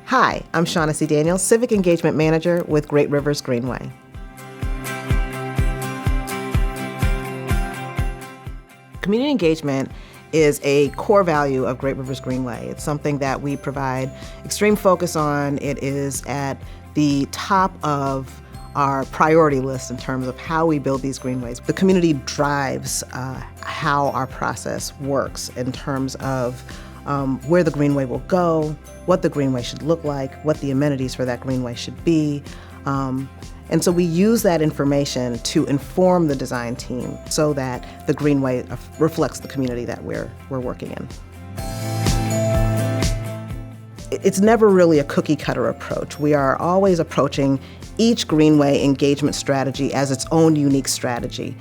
Hi, I'm Shaughnessy Daniels, Civic Engagement Manager with Great Rivers Greenway. Community engagement is a core value of Great Rivers Greenway. It's something that we provide extreme focus on. It is at the top of our priority list in terms of how we build these greenways. The community drives how our process works in terms of where the greenway will go, what the greenway should look like, what the amenities for that greenway should be. And so we use that information to inform the design team so that the greenway reflects the community that we're working in. It's never really a cookie cutter approach. We are always approaching each greenway engagement strategy as its own unique strategy.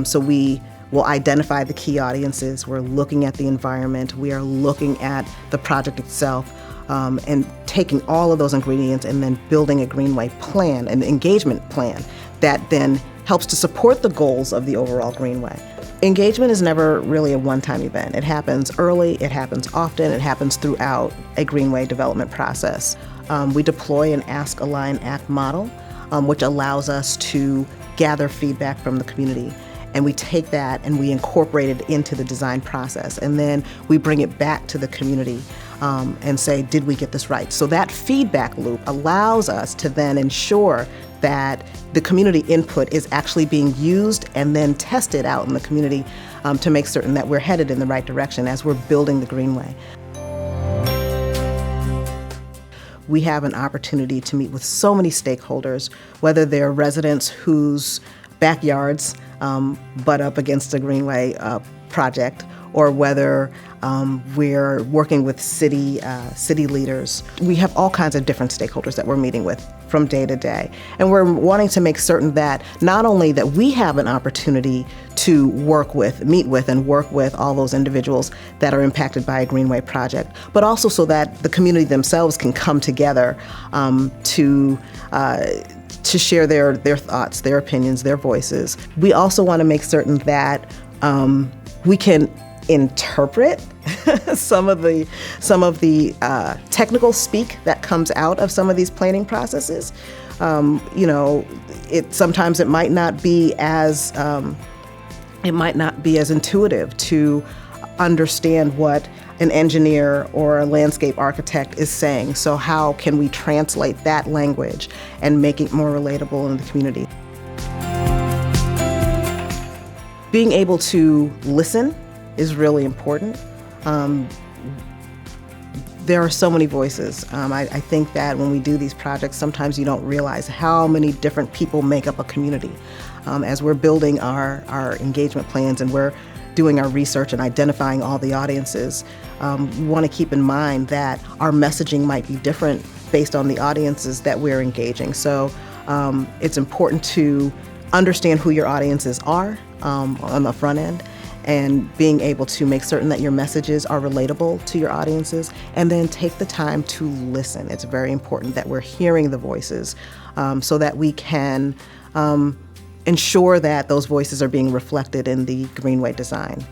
So we will identify the key audiences, we're looking at the environment, we are looking at the project itself, and taking all of those ingredients and then building a greenway plan, an engagement plan that then helps to support the goals of the overall greenway. Engagement is never really a one-time event. It happens early, it happens often, it happens throughout a greenway development process. We deploy an Ask, Align, Act model, which allows us to gather feedback from the community. And we take that and we incorporate it into the design process. And then we bring it back to the community and say, did we get this right? So that feedback loop allows us to then ensure that the community input is actually being used and then tested out in the community to make certain that we're headed in the right direction as we're building the greenway. We have an opportunity to meet with so many stakeholders, whether they're residents whose backyards butt up against a greenway project, or whether we're working with city leaders. We have all kinds of different stakeholders that we're meeting with from day to day. And we're wanting to make certain that not only that we have an opportunity to meet with and work with all those individuals that are impacted by a greenway project, but also so that the community themselves can come together to share their thoughts, their opinions, their voices. We also want to make certain that we can interpret some of the technical speak that comes out of some of these planning processes. Sometimes it might not be as intuitive to understand what an engineer or a landscape architect is saying. So how can we translate that language and make it more relatable in the community? Being able to listen is really important. There are so many voices. I think that when we do these projects, sometimes you don't realize how many different people make up a community. As we're building our engagement plans and we're doing our research and identifying all the audiences, we want to keep in mind that our messaging might be different based on the audiences that we're engaging. So it's important to understand who your audiences are on the front end, and being able to make certain that your messages are relatable to your audiences, and then take the time to listen. It's very important that we're hearing the voices so that we can ensure that those voices are being reflected in the greenway design.